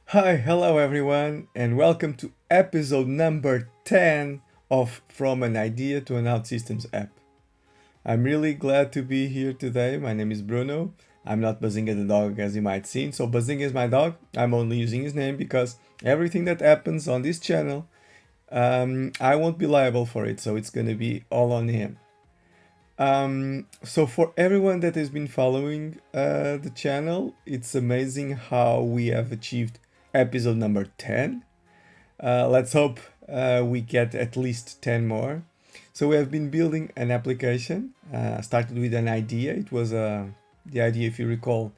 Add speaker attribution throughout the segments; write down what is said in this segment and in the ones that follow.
Speaker 1: Hi, hello everyone, and welcome to episode number 10 of From an Idea to an OutSystems app. I'm really glad to be here today. My name is Bruno. I'm not Bazinga the dog as you might see. So Bazinga is my dog. I'm only using his name because everything that happens on this channel, I won't be liable for it. So it's gonna be all on him. So for everyone that has been following the channel, it's amazing how we have achieved episode number 10. Let's hope we get at least 10 more. So we have been building an application. Started with an idea. It was the idea, if you recall,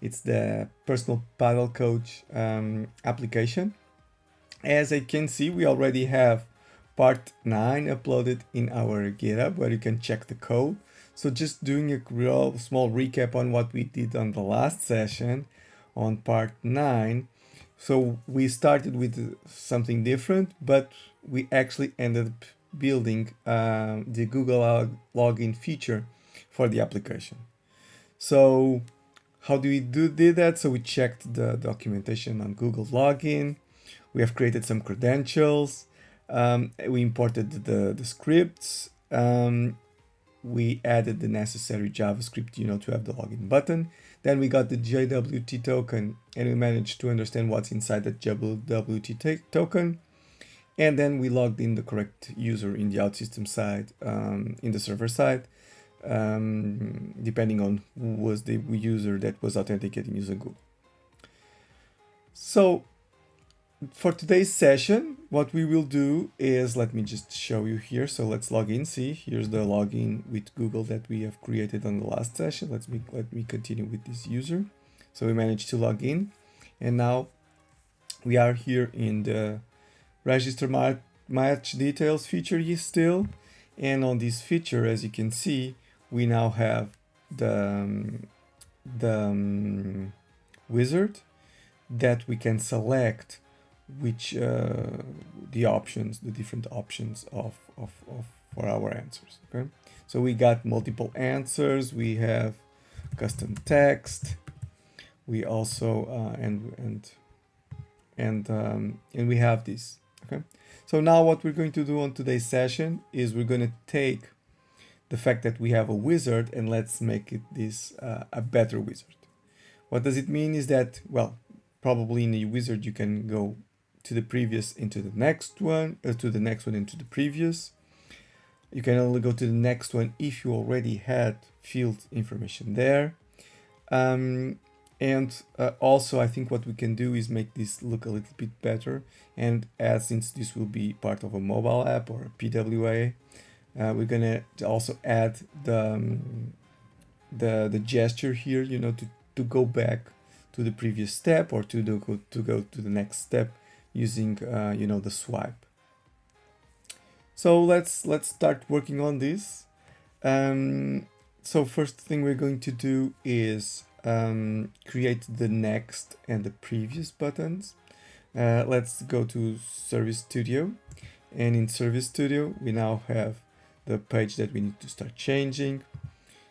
Speaker 1: it's the Personal Padel Coach application. As I can see, we already have part 9 uploaded in our GitHub where you can check the code. So just doing a real small recap on what we did on the last session on part 9. So we started with something different, but we actually ended up building the Google login feature for the application. So how do we did that? So we checked the documentation on Google login. We have created some credentials. We imported the scripts. We added the necessary JavaScript, to have the login button. Then we got the JWT token and we managed to understand what's inside that JWT token. And then we logged in the correct user in the OutSystems side, in the server side, depending on who was the user that was authenticating using Google. So for today's session, what we will do is, let me just show you here. So let's log in. See, here's the login with Google that we have created on the last session. Let me continue with this user. So we managed to log in, and now we are here in the register match details feature still. And on this feature, as you can see, we now have the wizard that we can select which the different options of for our answers. Okay, so we got multiple answers. We have custom text. We also and we have this. Okay, so now what we're going to do on today's session is we're going to take the fact that we have a wizard and let's make it this a better wizard. What does it mean is that, well, probably in a wizard you can go to the previous into the next one, to the next one into the previous. You can only go to the next one if you already had field information there. And also I think what we can do is make this look a little bit better. And as since this will be part of a mobile app or a PWA, we're gonna also add the gesture here, to go back to the previous step or to go to the next step using the swipe. So let's start working on this. So first thing we're going to do is create the next and the previous buttons. Let's go to Service Studio, and in Service Studio we now have the page that we need to start changing.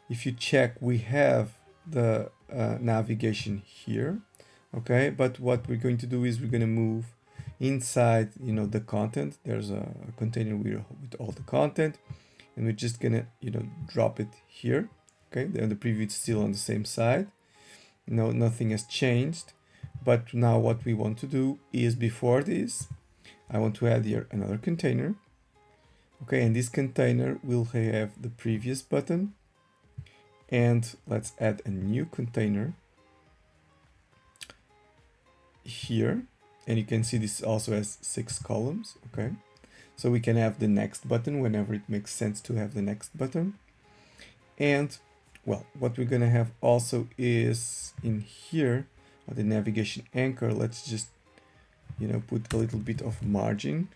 Speaker 1: If you check, we have the navigation here. Okay, but what we're going to do is we're going to move inside the content. There's a container with all the content, and we're just gonna drop it here. Okay, then the preview is still on the same side. No, nothing has changed. But now what we want to do is, before this, I want to add here another container. Okay, and this container will have the previous button, and let's add a new container here. And you can see this also has 6 columns. Okay, so we can have the next button whenever it makes sense to have the next button. And well, what we're gonna have also is in here the navigation anchor. Let's just put a little bit of margin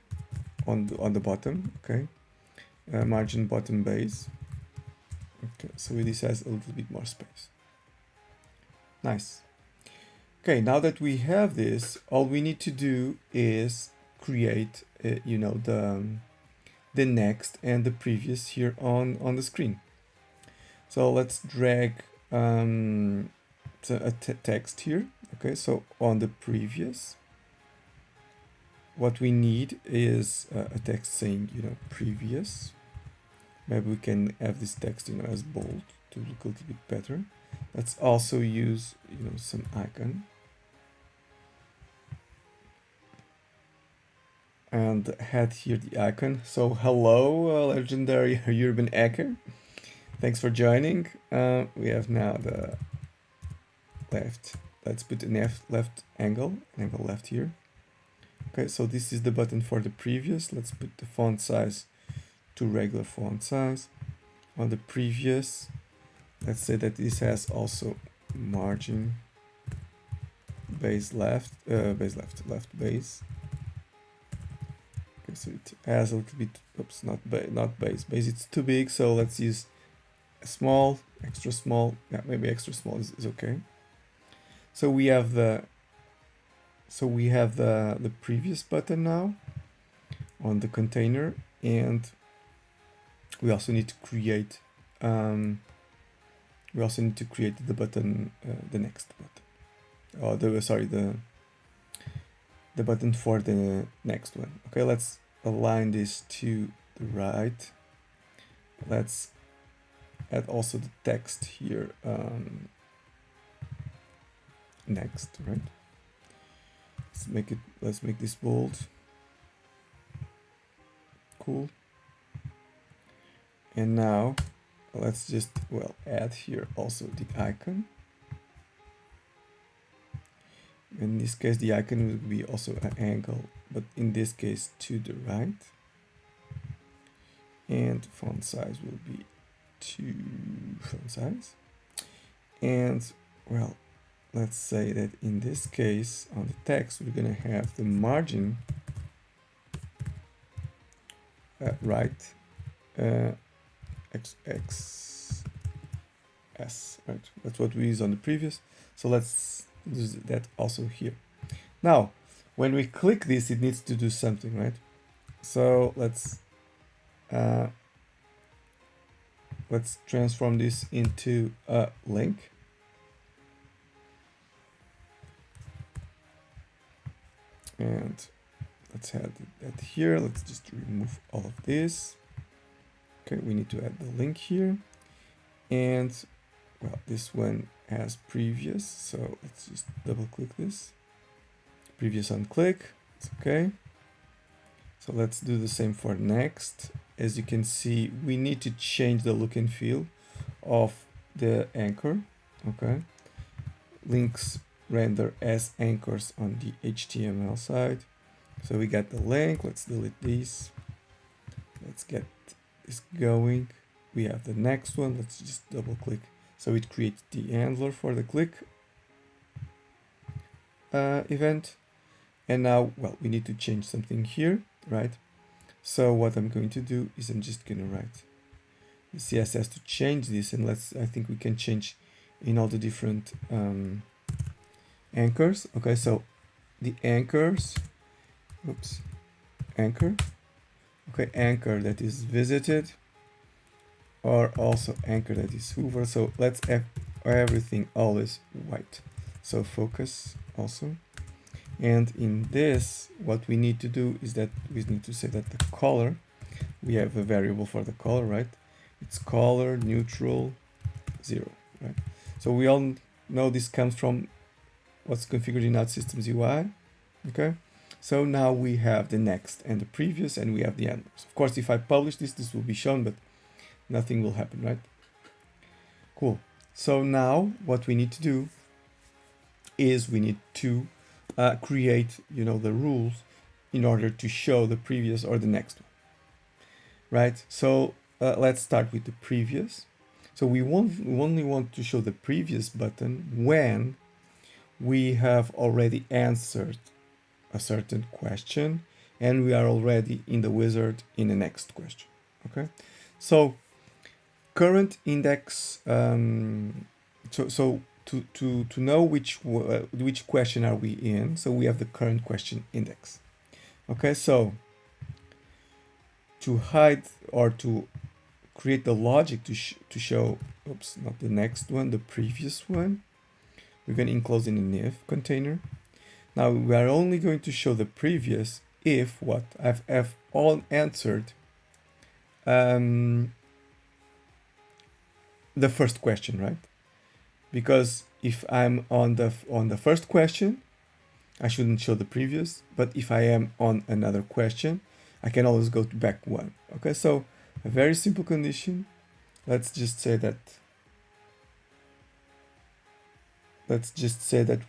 Speaker 1: on the bottom. Okay, margin bottom base. Okay, so this has a little bit more space. Nice. Okay, now that we have this, all we need to do is create, the next and the previous here on the screen. So let's drag a text here. Okay, so on the previous, what we need is a text saying, previous. Maybe we can have this text, as bold to look a little bit better. Let's also use, some icon. And add here the icon. So hello, legendary urban hacker. Thanks for joining. We have now the left. Let's put an left angle left here. Okay, so this is the button for the previous. Let's put the font size to regular font size. On the previous, let's say that this has also margin, left base. Okay, so it has a little bit, oops, not base. Base, it's too big, so let's use a small, extra small. Yeah, maybe extra small is okay. So we have the previous button now on the container, and we also need to create the button, the next button. The button for the next one. Okay, let's align this to the right. Let's add also the text here, next, right? Let's make this bold. Cool. And now let's just, add here also the icon. In this case, the icon will be also an angle, but in this case to the right. And font size will be 2 font size. And let's say that in this case, on the text, we're gonna have the margin right, XS, right? That's what we use on the previous. So let's use that also here. Now, when we click this, it needs to do something, right? So let's transform this into a link. And let's add that here. Let's just remove all of this. Okay, we need to add the link here. And this one has previous, so let's just double click this. Previous on click, it's okay. So let's do the same for next. As you can see, we need to change the look and feel of the anchor. Okay, links render as anchors on the HTML side. So we got the link. Let's delete these. Let's get this going. We have the next one. Let's just double click. So it creates the handler for the click event. And now, we need to change something here, right? So what I'm going to do is I'm just going to write the CSS to change this. And I think we can change in all the different anchors. Okay, so the anchors, anchor. Okay, anchor that is visited, or also anchor that is hover. So let's have everything always white. So focus also. And in this, what we need to do is that we need to say that the color, we have a variable for the color, right? It's color neutral 0, right? So we all know this comes from what's configured in OutSystems UI. Okay, so now we have the next and the previous, and we have the handlers. Of course, if I publish this will be shown, but nothing will happen, right? Cool. So now what we need to do is we need to create, the rules in order to show the previous or the next one, right? So let's start with the previous. So we only want to show the previous button when we have already answered a certain question and we are already in the wizard in the next question. Okay, so current index. To know which question are we in, so we have the current question index. Okay, so to hide or to create the logic to show, not the next one, the previous one, we're going to enclose in an if container. Now we are only going to show the previous if what I've all answered the first question, right? Because if I'm on the first question, I shouldn't show the previous, but if I am on another question, I can always go to back one. Okay, so a very simple condition. Let's just say that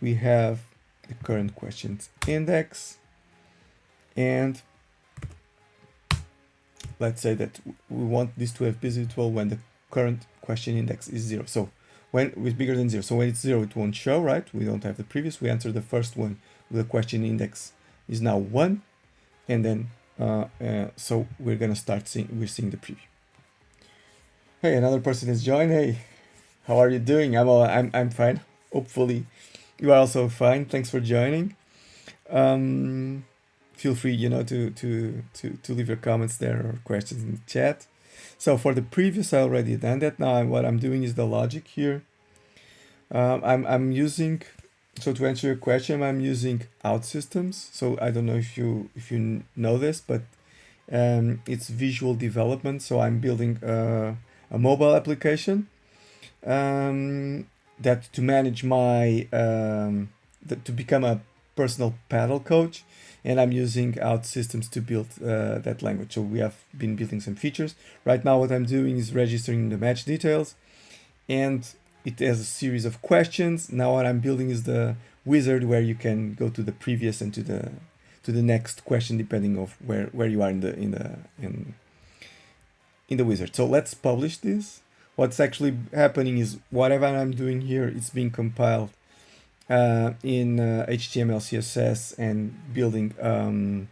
Speaker 1: we have the current questions index, and let's say that we want this to have visible when the current question index is 0. So when it's bigger than 0. So when it's 0, it won't show, right? We don't have the previous. We answer the first one. The question index is now 1, and then so we're gonna start seeing the preview. Hey, another person has joined. Hey, how are you doing? I'm fine. Hopefully, you are also fine. Thanks for joining. Feel free, to leave your comments there or questions in the chat. So for the previous, I already done that. Now what I'm doing is the logic here. I'm using, so to answer your question, I'm using OutSystems. So I don't know if you know this, but it's visual development. So I'm building a mobile application that to manage my to become a personal paddle coach, and I'm using OutSystems to build that language. So we have been building some features. Right now what I'm doing is registering the match details, and it has a series of questions. Now what I'm building is the wizard where you can go to the previous and to the next question depending of where you are in the wizard. So let's publish this. What's actually happening is whatever I'm doing here is being compiled in HTML, CSS, and building an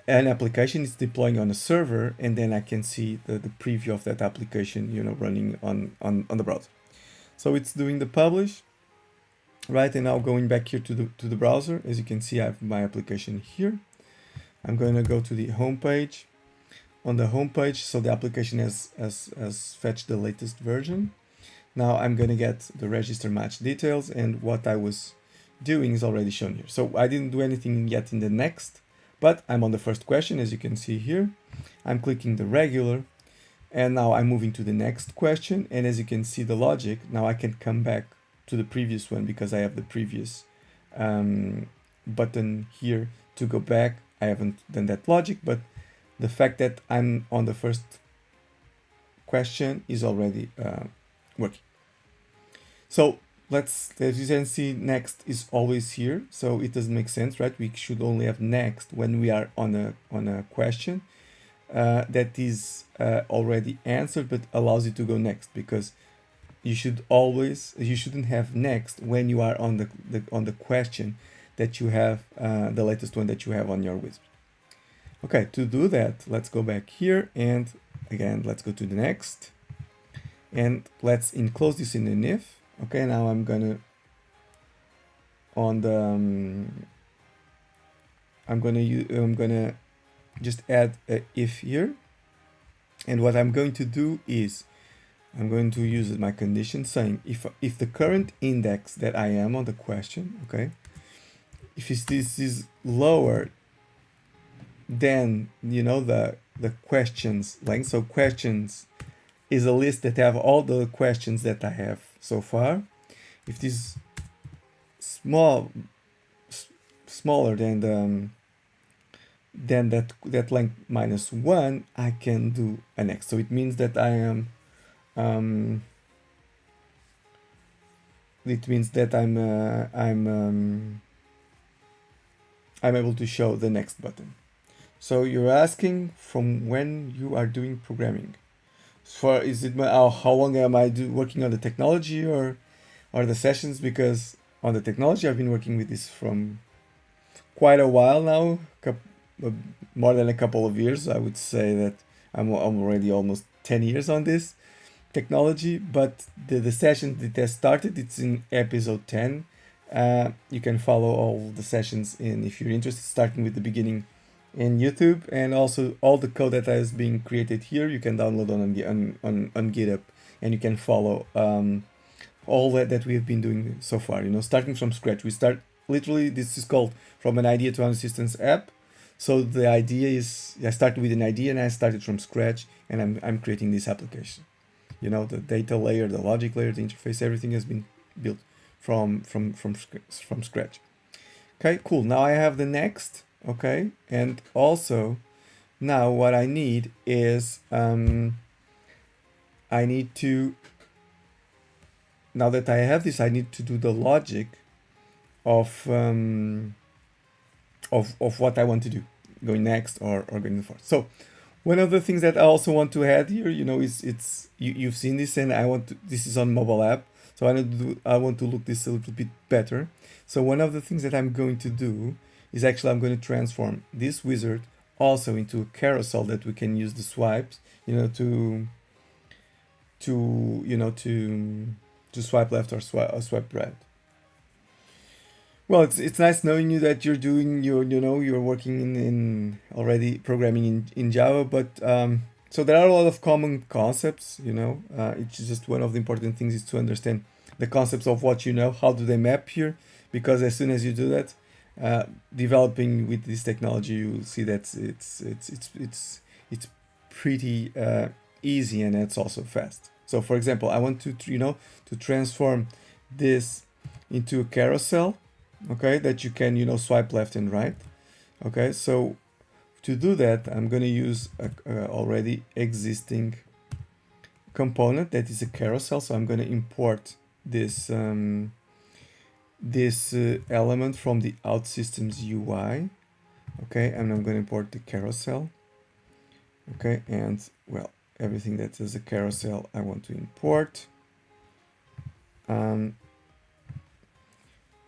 Speaker 1: application. It's deploying on a server, and then I can see the preview of that application, running on the browser. So it's doing the publish, right? And now going back here to the browser, as you can see, I have my application here. I'm going to go to the home page. On the home page, so the application has fetched the latest version. Now I'm going to get the register match details, and what I was doing is already shown here. So I didn't do anything yet in the next, but I'm on the first question, as you can see here. I'm clicking the regular, and now I'm moving to the next question. And as you can see the logic, now I can come back to the previous one because I have the previous button here to go back. I haven't done that logic, but the fact that I'm on the first question is already working. So as you can see, next is always here. So it doesn't make sense, right? We should only have next when we are on a question that is already answered, but allows you to go next, because you shouldn't have next when you are on the question that you have the latest one that you have on your wizard. Okay, to do that, let's go back here, and again, let's go to the next, and let's enclose this in an if. Okay, now I'm gonna just add a if here, and what I'm going to do is I'm going to use my condition saying if the current index that I am on the question, okay, if this is lower than the questions length. So questions is a list that have all the questions that I have so far. If this smaller than that length -1, I can do a next. So it means that I am I'm able to show the next button. So you're asking from when you are doing programming. How long am I working on the technology or the sessions? Because on the technology, I've been working with this from quite a while now, more than a couple of years. I would say that I'm already almost 10 years on this technology, but the session that has started, it's in episode 10. You can follow all the sessions if you're interested, starting with the beginning in YouTube, and also all the code that is being created here you can download on GitHub, and you can follow all that we have been doing so far, starting from scratch. We start literally, this is called From an Idea to OutSystems app. So the idea is, I started with an idea and I started from scratch, and I'm creating this application. You know, the data layer, the logic layer, the interface, everything has been built from scratch. Okay, cool. Now I have the next. Okay, and also now what I need is I need to, now that I have this, I need to do the logic of what I want to do, going next or going forward. So one of the things that I also want to add here, you know, is you've seen this, and I want to, this is on mobile app, so I want to look this a little bit better. So one of the things that I'm going to do is actually I'm going to transform this wizard also into a carousel that we can use the swipes, you know, to swipe left or swipe right. Well, it's nice knowing you that you're doing you're working in already programming in Java, but so there are a lot of common concepts, you know. It's just one of the important things is to understand the concepts of what you know, how do they map here, because as soon as you do that, developing with this technology, you will see that it's pretty easy, and it's also fast. So for example, I want to to transform this into a carousel, okay, that you can swipe left and right. Okay, so to do that, I'm going to use a already existing component that is a carousel. So I'm going to import this element from the OutSystems UI. Okay, and I'm going to import the carousel. Okay, and well, everything that is a carousel I want to import,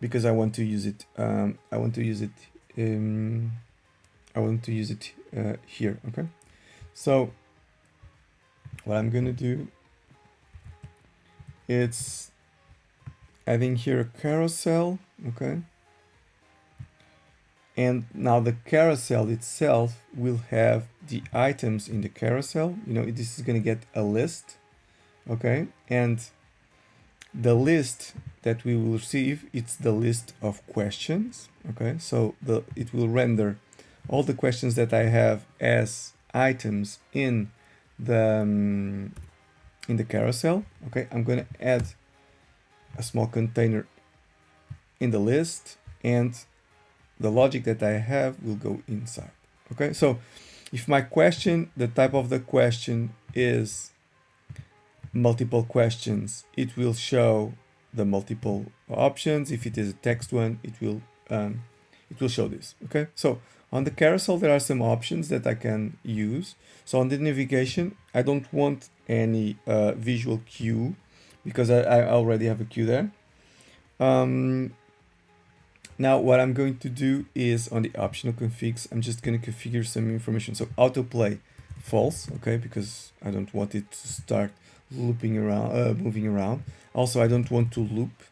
Speaker 1: because I want to use it. I want to use it here. Okay, so what I'm gonna do, it's adding here a carousel. Okay, and now the carousel itself will have the items in the carousel. This is gonna get a list. Okay, and the list that we will receive, it's the list of questions. Okay, so it will render all the questions that I have as items in the carousel. Okay, I'm going to add a small container in the list, and the logic that I have will go inside. Okay, so if my question, the type of the question is multiple questions, it will show the multiple options. If it is a text one, it will show this. Okay, so on the carousel there are some options that I can use. So on the navigation, I don't want any visual cue, because I already have a cue there. Now what I'm going to do is on the optional configs, I'm just going to configure some information. So autoplay false, okay, because I don't want it to start looping around, moving around. Also, I don't want to loop.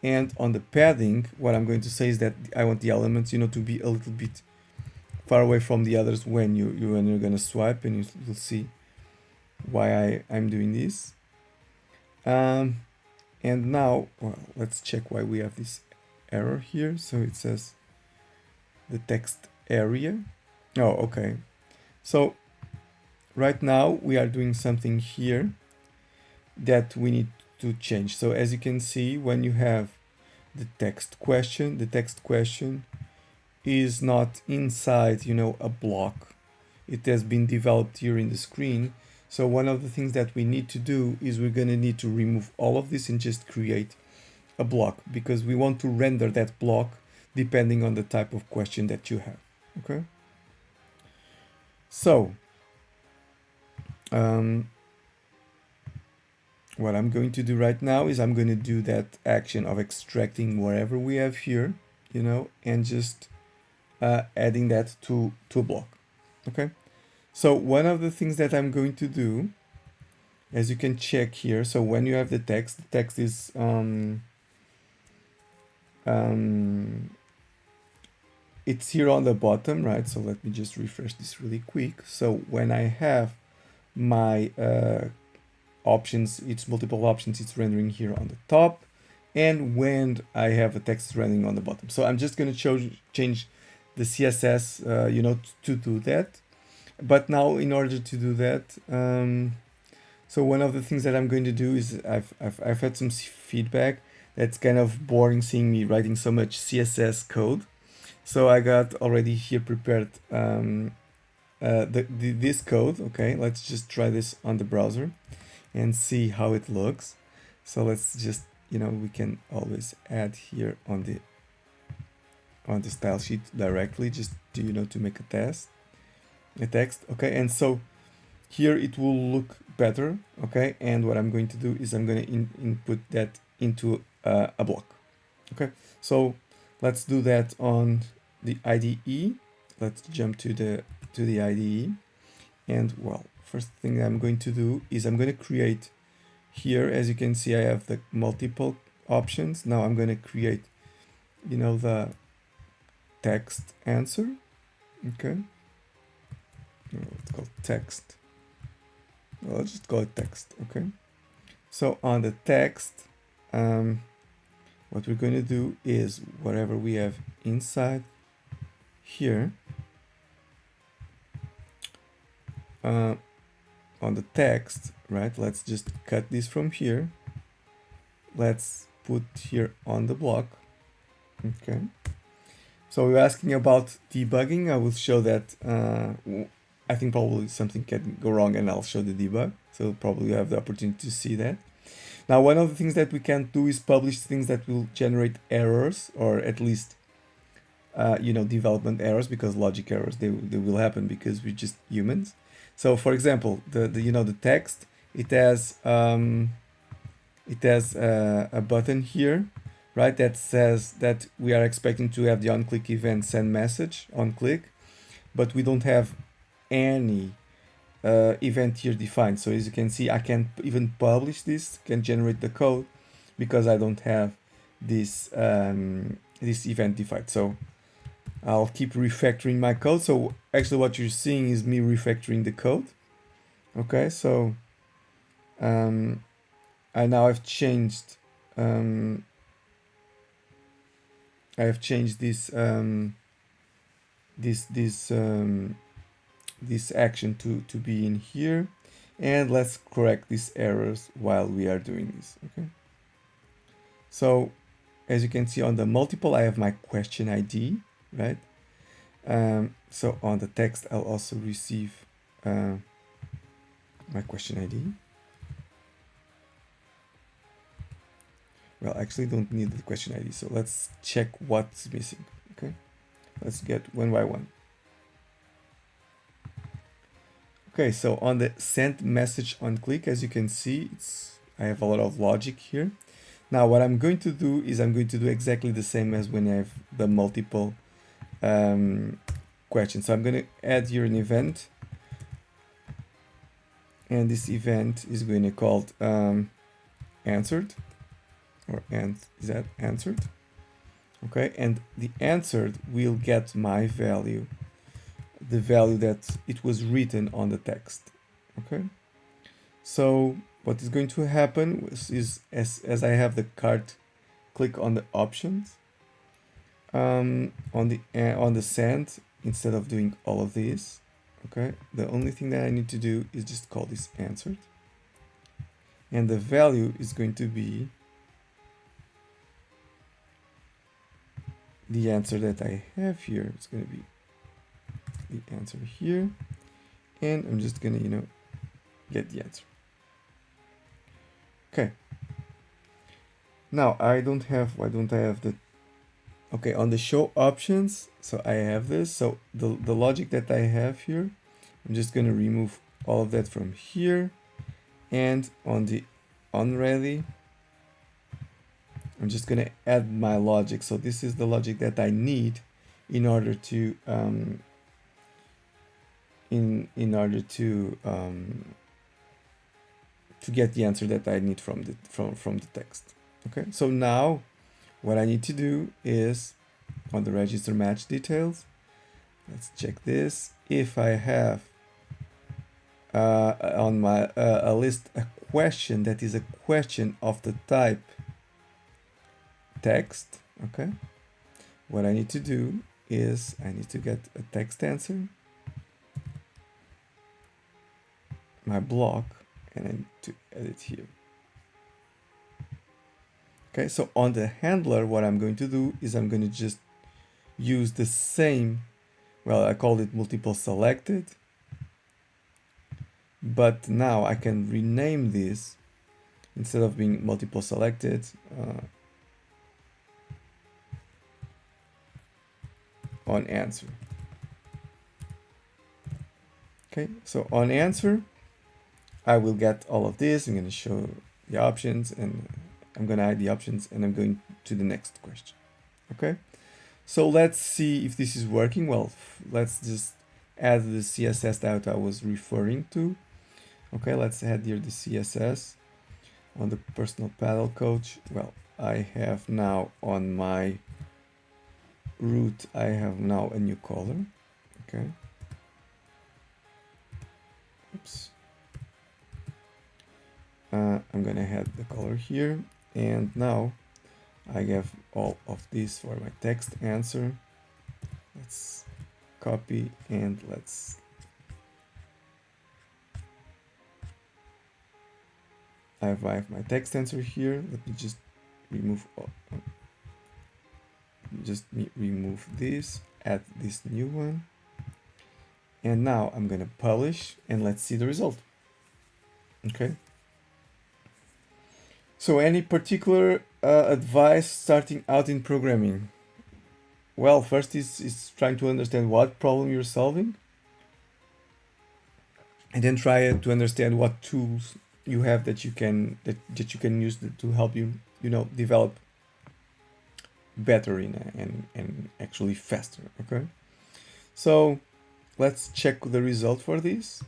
Speaker 1: And on the padding, what I'm going to say is that I want the elements, to be a little bit far away from the others when you're gonna swipe, and you'll see why I'm doing this. And now, well, let's check why we have this error here. So it says the text area. Oh, okay. So right now we are doing something here that we need to change. So as you can see, when you have the text question is not inside, a block. It has been developed here in the screen. So one of the things that we need to do is we're going to need to remove all of this and just create a block, because we want to render that block depending on the type of question that you have. Okay. So what I'm going to do right now is I'm going to do that action of extracting whatever we have here, and just adding that to a block. Okay. So one of the things that I'm going to do, as you can check here, so when you have the text is it's here on the bottom, right? So let me just refresh this really quick. So when I have my options, it's multiple options, it's rendering here on the top, and when I have a text rendering on the bottom. So I'm just going to change the CSS, to do that. But now, in order to do that, so one of the things that I'm going to do is I've had some feedback that's kind of boring seeing me writing so much CSS code. So I got already here prepared this code. Okay, let's just try this on the browser and see how it looks. So let's just, we can always add here on the style sheet directly, just to make a text. Okay, and so here it will look better. Okay, and what I'm going to do is I'm going to input that into a block. Okay, so let's do that on the IDE. Let's jump to the IDE, and well, first thing I'm going to do is I'm going to create here. As you can see, I have the multiple options. Now I'm going to create, the text answer. Okay, it's called text. Well, let's just call it text. Okay, so on the text, what we're going to do is whatever we have inside here, on the text, right? Let's just cut this from here. Let's put here on the block. Okay. So we're asking about debugging. I will show that. I think probably something can go wrong, and I'll show the debug. So probably you have the opportunity to see that. Now, one of the things that we can't do is publish things that will generate errors, or at least, development errors, because logic errors, they will happen because we're just humans. So, for example, the text, it has a button here, right, that says that we are expecting to have the on-click event send message on click, but we don't have any event here defined. So as you can see, I can't even publish this, can generate the code, because I don't have this this event defined. So I'll keep refactoring my code. So actually what you're seeing is me refactoring the code. Okay, so I now have changed this this action to be in here, and let's correct these errors while we are doing this. Okay, so as you can see on the multiple, I have my question ID, right? So on the text, I'll also receive my question ID. Well, actually don't need the question ID, so let's check what's missing. Okay, let's get one by one. Okay, so on the send message on click, as you can see, I have a lot of logic here. Now what I'm going to do is I'm going to do exactly the same as when I have the multiple questions. So I'm going to add here an event, and this event is going to be called answered, or is that answered? Okay, and the answered will get my value, the value that it was written on the text. Okay, so what is going to happen is as I have the card, click on the options, on the send, instead of doing all of this. Okay, the only thing that I need to do is just call this answered, and the value is going to be the answer that I have here. It's going to be the answer here, and I'm just gonna get the answer. Okay, now why don't I have the okay, on the show options, so I have this. So the logic that I have here, I'm just gonna remove all of that from here, and on the onReady, I'm just gonna add my logic. So this is the logic that I need in order to to get the answer that I need from the text. Okay, so now what I need to do is on the register match details, let's check this. If I have on my a list a question that is a question of the type text, okay, what I need to do is I need to get a text answer, my block, and I need to edit here. Okay, so on the handler, what I'm going to do is I'm going to just use the same, well, I called it multiple selected, but now I can rename this instead of being multiple selected on answer. Okay, so on answer, I will get all of this. I'm going to show the options and I'm going to hide the options and I'm going to the next question. Okay, so let's see if this is working. Well, let's just add the CSS that I was referring to. Okay, let's add here the CSS on the Personal Padel Coach. Well, I have now on my root, I have now a new color. Okay. Oops. I'm gonna add the color here, and now I have all of this for my text answer. Let's copy and let's I have my text answer here. Let me just remove remove this, add this new one, and now I'm gonna publish and let's see the result. Okay. So any particular advice starting out in programming? Well, first is trying to understand what problem you're solving, and then try to understand what tools you have that you can use to help you develop better and actually faster. Okay, so let's check the result for this.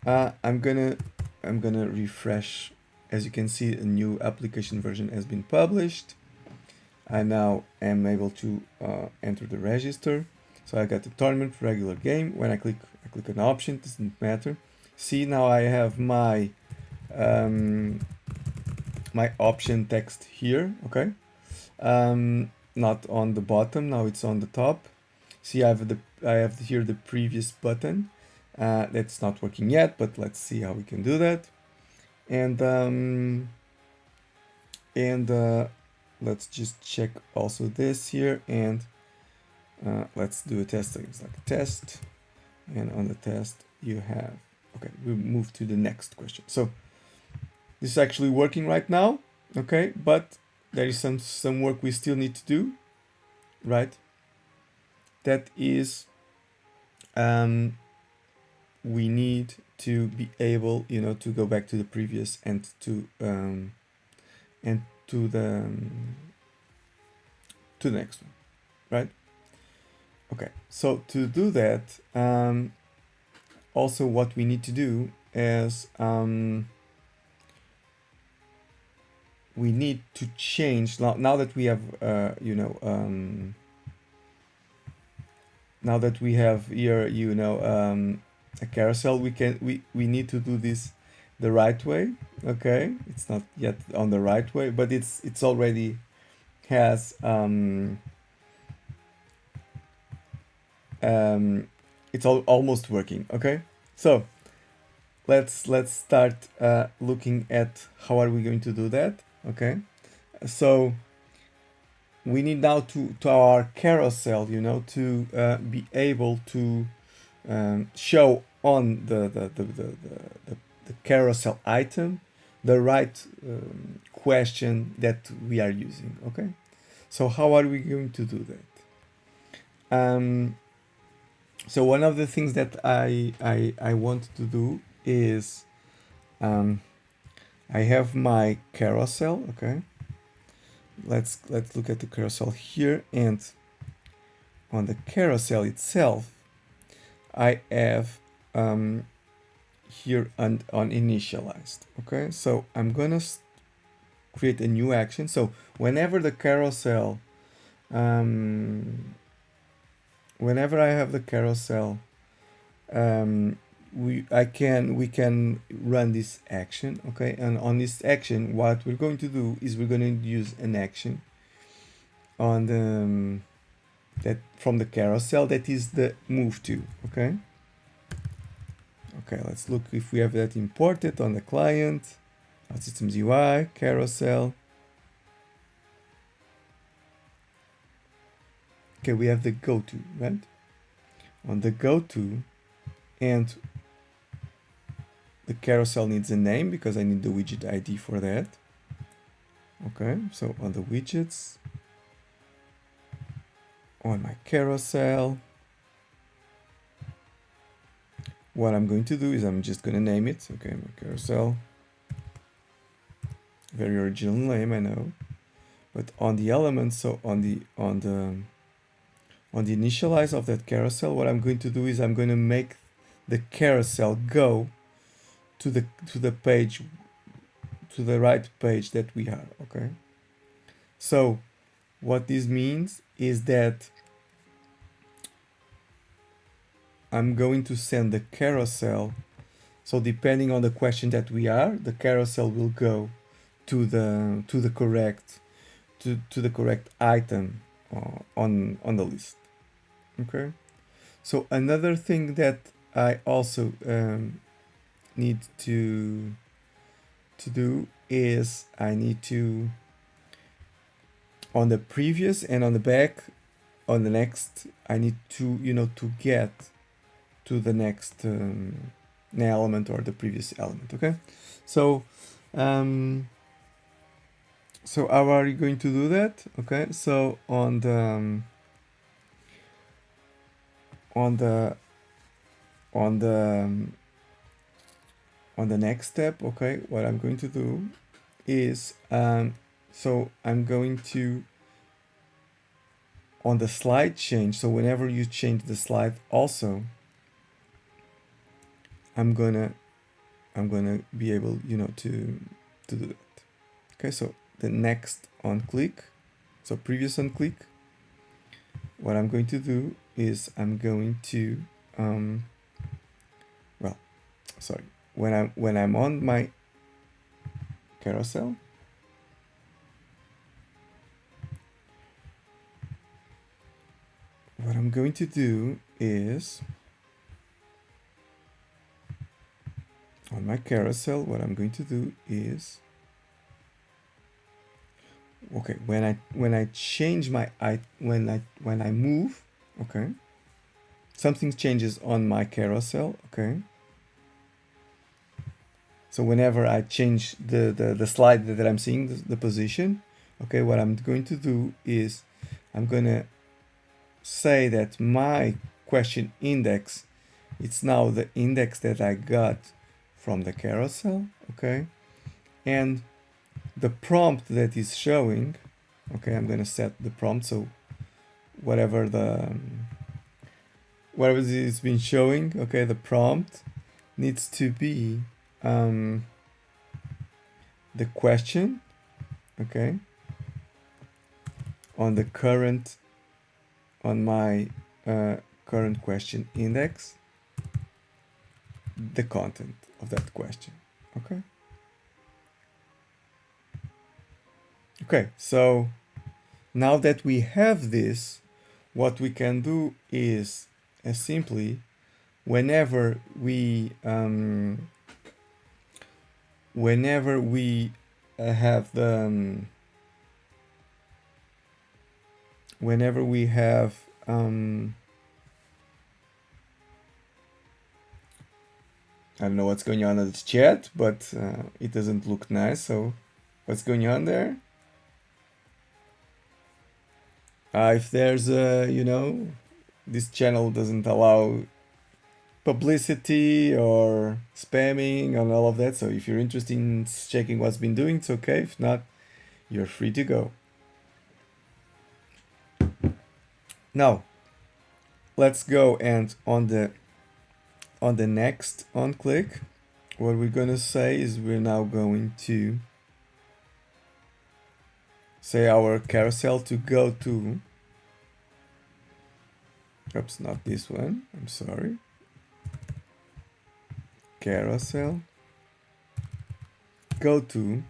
Speaker 1: I'm gonna refresh. As you can see, a new application version has been published. I now am able to enter the register. So I got the tournament regular game. When I click an option, doesn't matter. See, now I have my my option text here. Okay, not on the bottom. Now it's on the top. See, I have here the previous button. That's not working yet, but let's see how we can do that. And let's just check also this here, and let's do a test. It's like a test, and on the test you have, okay, we move to the next question. So this is actually working right now, okay, but there is some work we still need to do, right? That is, we need to be able, to go back to the previous and to the next one, right? Okay, so to do that, also what we need to do is we need to change now that we have now that we have here a carousel, we need to do this the right way. Okay, it's not yet on the right way, but it's already has it's almost working. Okay, so let's start looking at how are we going to do that. Okay, so we need now to our carousel, to be able to show on the carousel item the right question that we are using. Okay, so how are we going to do that? So one of the things that I want to do is I have my carousel. Okay, let's look at the carousel here, and on the carousel itself I have here on initialized. Okay, so I'm gonna create a new action. So whenever the carousel whenever I have the carousel, we can run this action. Okay, and on this action what we're going to do is we're going to use an action on the that from the carousel that is the move to. Okay. Okay, let's look if we have that imported on the client. OutSystems UI, carousel. Okay, we have the go-to, right? On the go-to, and the carousel needs a name because I need the widget ID for that. Okay, so on the widgets, on my carousel, what I'm going to do is I'm just going to name it. Okay, my carousel. Very original name, I know. But on the elements, so on the initialize of that carousel, what I'm going to do is I'm going to make the carousel go to the page, to the right page that we are. Okay. So what this means is that I'm going to send the carousel. So depending on the question that we are, the carousel will go to the correct item on the list. Okay. So another thing that I also need to do is I need to, on the previous and on the back, on the next, I need to to get to the next element or the previous element. Okay. So so how are you going to do that? Okay, so on the on the on the on the next step, okay, what I'm going to do is so I'm going to, on the slide change, so whenever you change the slide also, I'm gonna be able to do that. Okay, so the next on click, so previous on click, what I'm going to do is I'm going to well, sorry, when I'm on my carousel, what I'm going to do is on my carousel, what I'm going to do is, okay, when I change my when I move, okay, something changes on my carousel. Okay, so whenever I change the slide that I'm seeing, the position, okay, what I'm going to do is I'm gonna say that my question index, it's now the index that I got from the carousel. Okay, and the prompt that is showing, okay, I'm gonna set the prompt, so whatever whatever is been showing, okay, the prompt needs to be the question, okay, on the current, on my current question index, the content of that question. Okay. Okay, so now that we have this, what we can do is simply, whenever we have the whenever we have I don't know what's going on in the chat, but it doesn't look nice. So what's going on there? If there's this channel doesn't allow publicity or spamming and all of that. So if you're interested in checking what's been doing, it's okay. If not, you're free to go. Now, let's go, and on the next on click, what we're going to say is we're now going to say our carousel to go to, oops, not this one, I'm sorry, carousel go to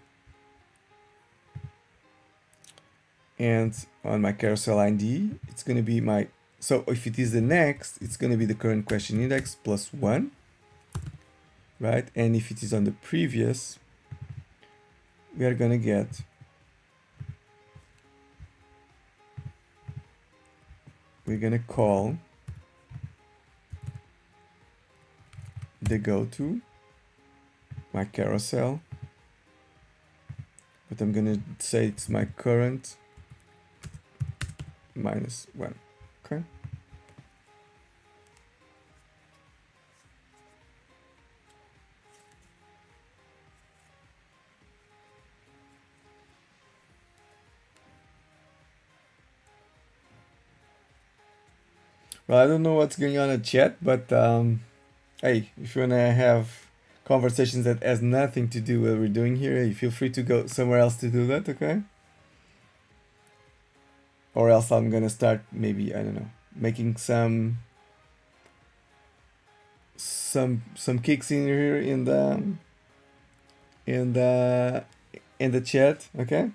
Speaker 1: And on my carousel ID, it's going to be my, so if it is the next, it's going to be the current question index plus 1, right? And if it is on the previous, we are going to get we're going to call the go-to, my carousel, but I'm going to say it's my current minus 1. Okay. Well, I don't know what's going on in chat, but hey, if you wanna have conversations that has nothing to do with what we're doing here, hey, feel free to go somewhere else to do that, okay? Or else I'm gonna start maybe, I don't know, making some kicks in here in the in the chat, okay?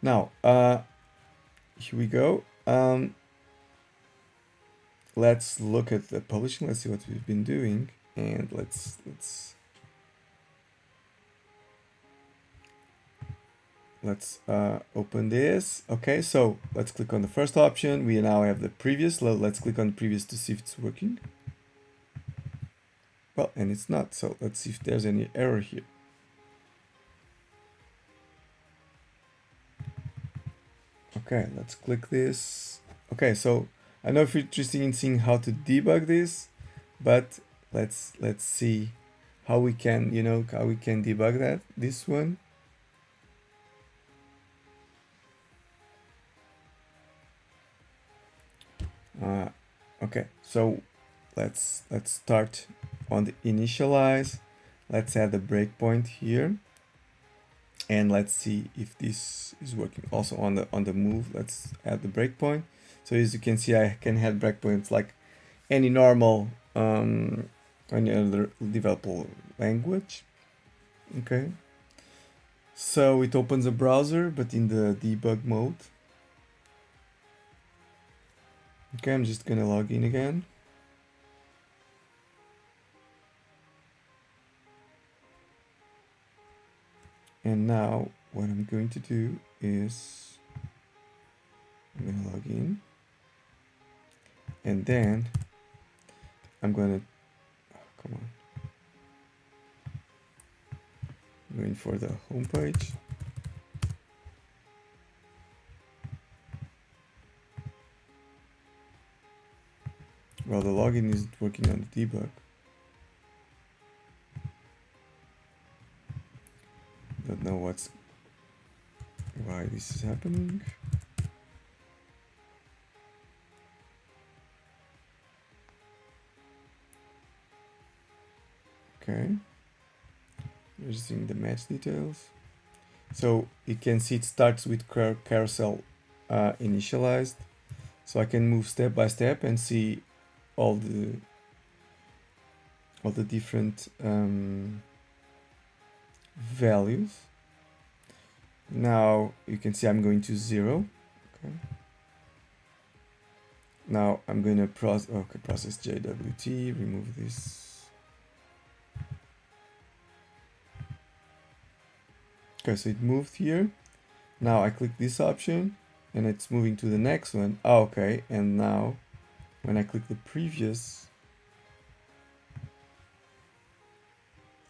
Speaker 1: Now, here we go. Let's look at the publishing. Let's see what we've been doing, and let's open this. Okay, so let's click on the first option. We now have the previous. Let's click on the previous to see if it's working. Well, and it's not. So let's see if there's any error here. Okay, let's click this. Okay, so I know if you're interested in seeing how to debug this, but let's see how we can, how we can debug this one. Okay, so let's start on the initialize. Let's add the breakpoint here, and let's see if this is working. Also on the move, let's add the breakpoint. So as you can see, I can add breakpoints like any normal any other developable language. Okay, so it opens a browser, but in the debug mode. Okay, I'm just gonna log in again. And now what I'm going to do is I'm gonna log in, and then I'm gonna, come on, I'm going for the home page. Well, the login isn't working on the debug. Don't know why this is happening. Okay, using the match details. So you can see it starts with carousel initialized. So I can move step by step and see all the different values. Now you can see I'm going to 0. Okay. Now I'm going to process JWT, remove this. Okay, so it moved here. Now I click this option and it's moving to the next one. Oh, okay, and now when I click the previous,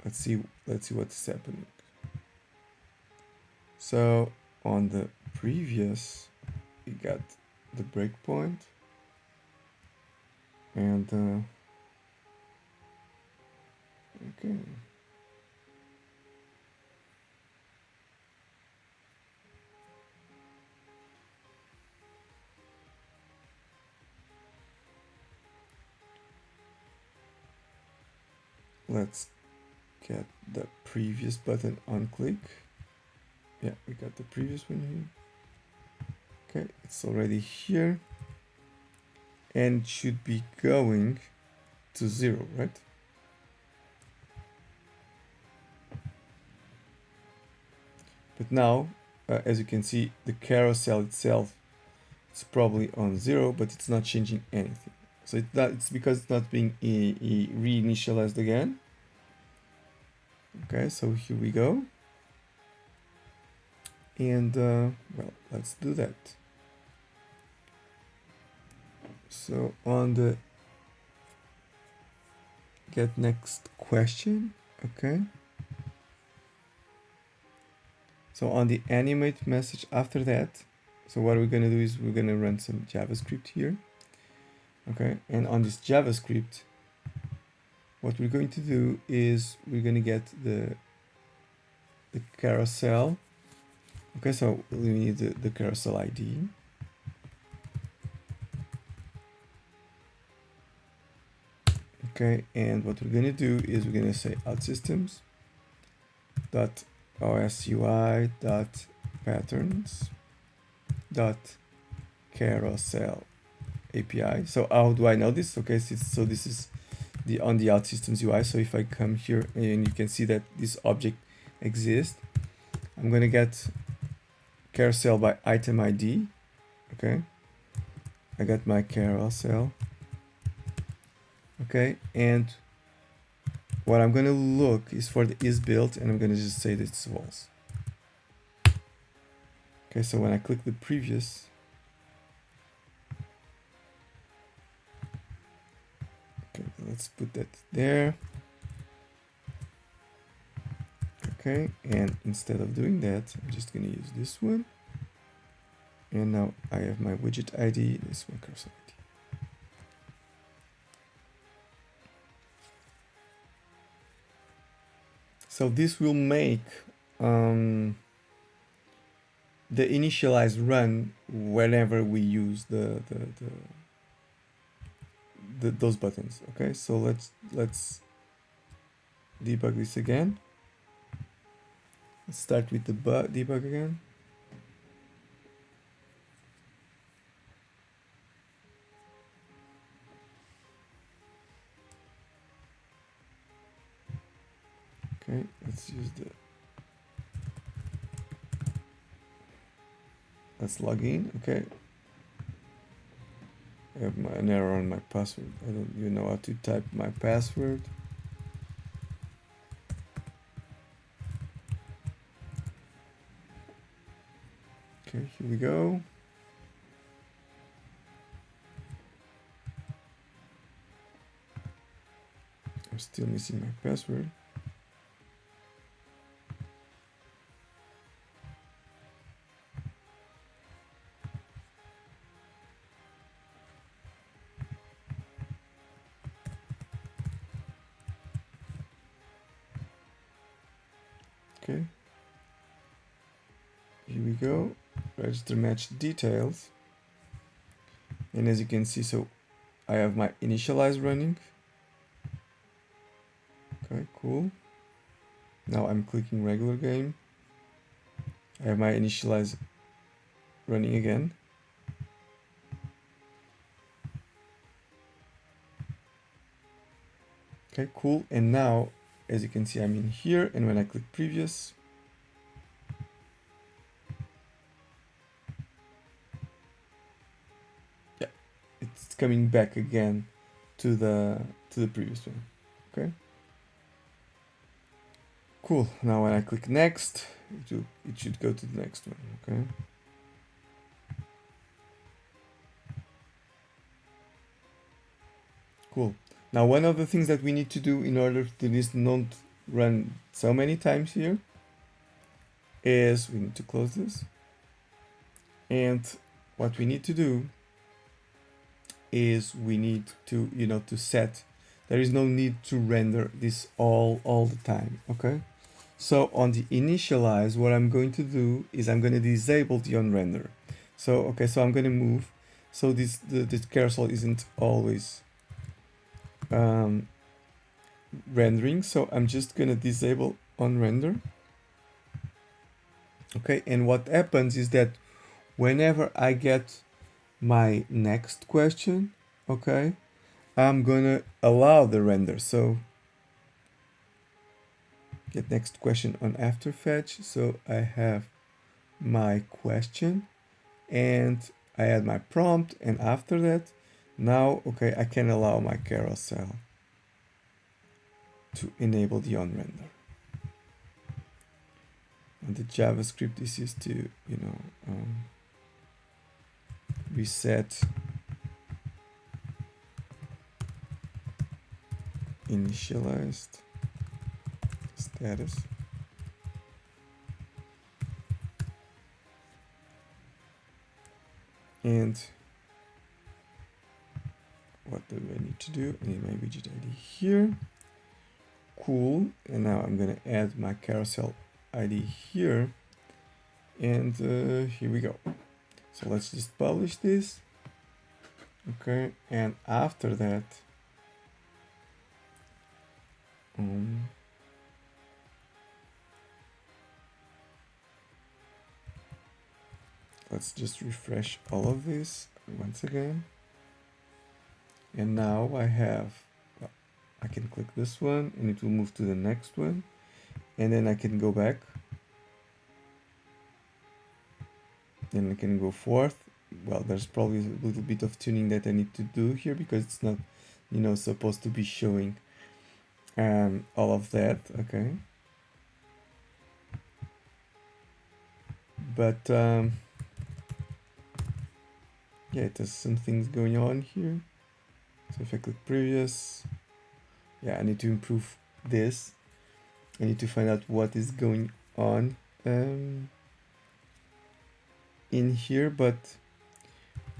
Speaker 1: let's see what's happening. So on the previous, we got the breakpoint, and okay. Let's get the previous button on click. Yeah, we got the previous one here. Okay, it's already here and should be going to 0, right? But now as you can see, the carousel itself is probably on 0, but it's not changing anything. So it's because it's not being reinitialized again. Okay, so here we go. And well, let's do that. So on the get next question, okay. So on the animate message after that, so what we're gonna do is we're gonna run some JavaScript here, okay. And on this JavaScript, what we're going to do is we're gonna get the carousel. Okay, so we need the carousel ID. Okay, and what we're gonna do is we're gonna say OutSystems dot OSUI dot patterns dot carousel API. So how do I know this? Okay, so this is the on the OutSystems UI. So if I come here and you can see that this object exists, I'm gonna get carousel by item ID. Okay, I got my carousel. Okay, and what I'm gonna look is for the isBuilt, and I'm gonna just say that it's false. Okay, so when I click the previous, okay, let's put that there. Okay, and instead of doing that, I'm just gonna use this one. And now I have my widget ID, this one cursor ID. So this will make the initialize run whenever we use those buttons. Okay, so let's debug this again. Let's start with the debug again. Okay, let's log in. Okay, I have an error on my password. I don't even know how to type my password. Okay, here we go. I'm still missing my password. Okay, here we go. Register match details. And as you can see, so I have my initialize running. Okay, cool. Now I'm clicking regular game. I have my initialize running again. Okay, cool. And now, as you can see, I'm in here. And when I click previous, yeah, it's coming back again to the previous one. Okay. Cool. Now when I click next, it should go to the next one. Okay. Cool. Now one of the things that we need to do in order to this not run so many times here is we need to close this. And what we need to do is we need to, to set, there is no need to render this all the time. Okay. So on the initialize, what I'm going to do is I'm going to disable the on render. So, okay, so I'm going to move. So this carousel isn't always rendering. So I'm just going to disable on render. Okay, and what happens is that whenever I get my next question, okay, I'm going to allow the render. So get next question on after fetch. So I have my question, and I add my prompt, and after that, now, okay, I can allow my carousel to enable the on render. And the JavaScript is used to, reset initialized status. And what do I need to do? I need my widget ID here. Cool. And now I'm going to add my carousel ID here. And here we go. So let's just publish this. Okay. And after that, let's just refresh all of this once again. And now I have, well, I can click this one and it will move to the next one. And then I can go back. Then I can go forth. Well, there's probably a little bit of tuning that I need to do here because it's not, supposed to be showing all of that, okay? But yeah, there's some things going on here. So if I click previous, yeah, I need to improve this. I need to find out what is going on in here, but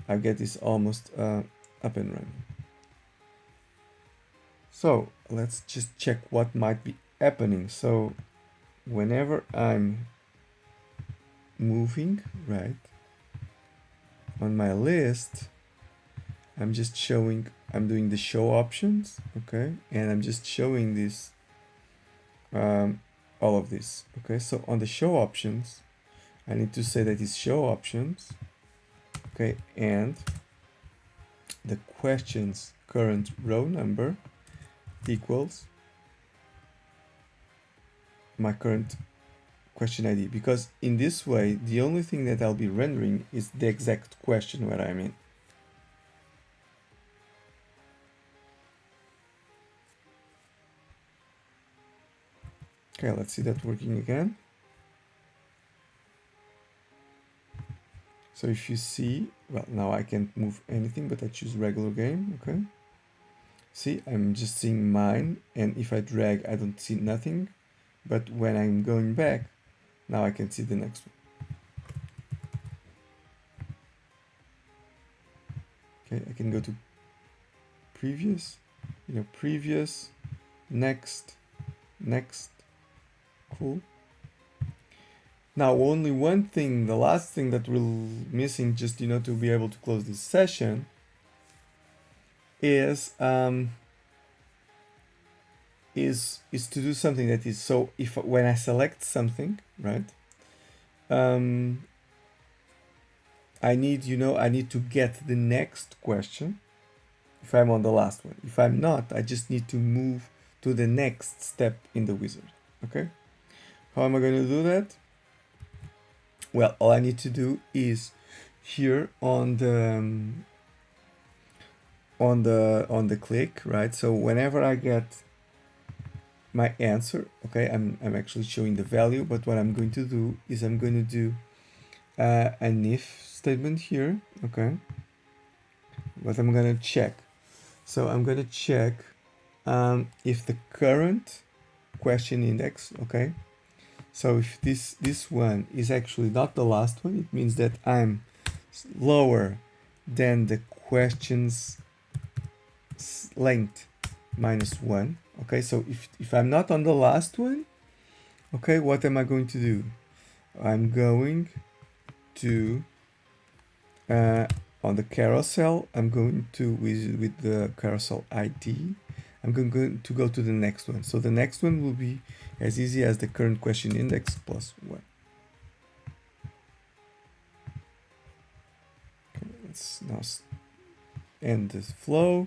Speaker 1: I get this almost up and running. So let's just check what might be happening. So whenever I'm moving, right, on my list, I'm just showing, I'm doing the show options, okay, and I'm just showing this, all of this, okay. So on the show options, I need to say that it's show options, okay, and the question's current row number equals my current question ID, because in this way, the only thing that I'll be rendering is the exact question where I'm in. Okay, let's see that working again. So if you see, well, now I can't move anything, but I choose regular game, okay? See, I'm just seeing mine, and if I drag, I don't see nothing. But when I'm going back, now I can see the next one. Okay, I can go to previous, previous, next, next. Cool. Now, only one thing, the last thing that we're missing, just to be able to close this session, is to do something that is, so if when I select something, right, I need to get the next question if I'm on the last one. If I'm not, I just need to move to the next step in the wizard. Okay, how am I going to do that? Well, all I need to do is here on the click, right? So whenever I get my answer, okay, I'm actually showing the value, but what I'm going to do is I'm going to do an if statement here, okay, but I'm going to check. So I'm going to check if the current question index, okay, so if this one is actually not the last one, it means that I'm lower than the question's length -1. Okay, so if I'm not on the last one, okay, what am I going to do? I'm going to on the carousel, I'm going to with the carousel ID, I'm going to go to the next one. So the next one will be as easy as the current question index +1. Okay, let's now end this flow.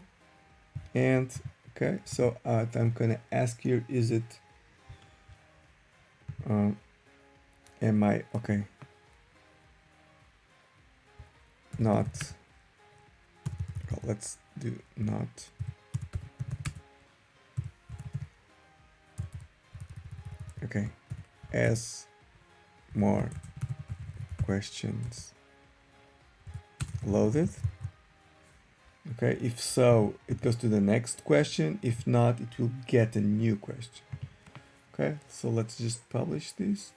Speaker 1: And okay, so I'm gonna ask here, is it am I okay? not, well, let's do not. Okay, as more questions loaded. Okay, if so, it goes to the next question. If not, it will get a new question. Okay, so let's just publish this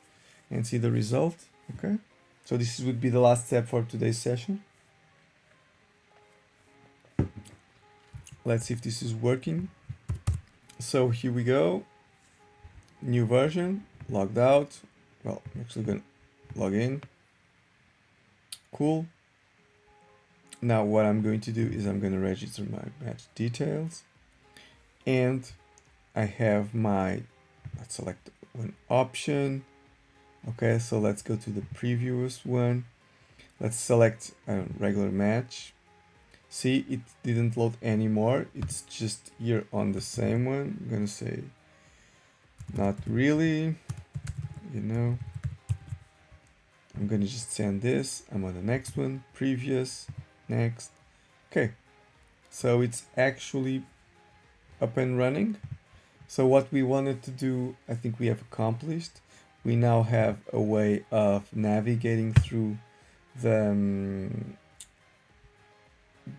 Speaker 1: and see the result. Okay, so this would be the last step for today's session. Let's see if this is working. So here we go. New version, logged out. Well, I'm actually gonna log in. Cool. Now what I'm going to do is I'm going to register my match details, and I have my, let's select one option. Okay, so let's go to the previous one. Let's select a regular match. See, it didn't load anymore. It's just here on the same one. I'm gonna say not really, you know. I'm gonna just send this. I'm on the next one, previous, next. Okay, so it's actually up and running. So what we wanted to do, I think we have accomplished. We now have a way of navigating through the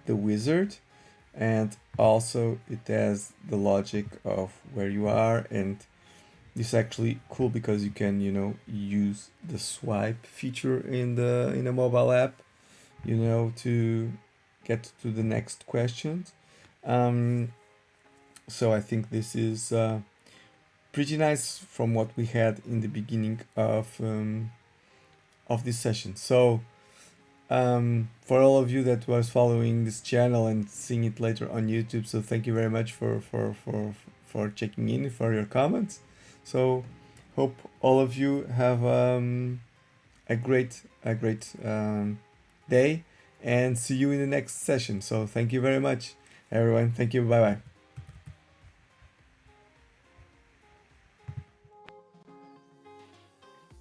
Speaker 1: wizard, and also it has the logic of where you are, and this is actually cool because you can, you know, use the swipe feature in a mobile app, you know, to get to the next questions. So I think this is pretty nice from what we had in the beginning of this session. So for all of you that was following this channel and seeing it later on YouTube, so thank you very much for checking in, for your comments. So hope all of you have a great day, and see you in the next session. So thank you very much, everyone. Thank you. Bye bye.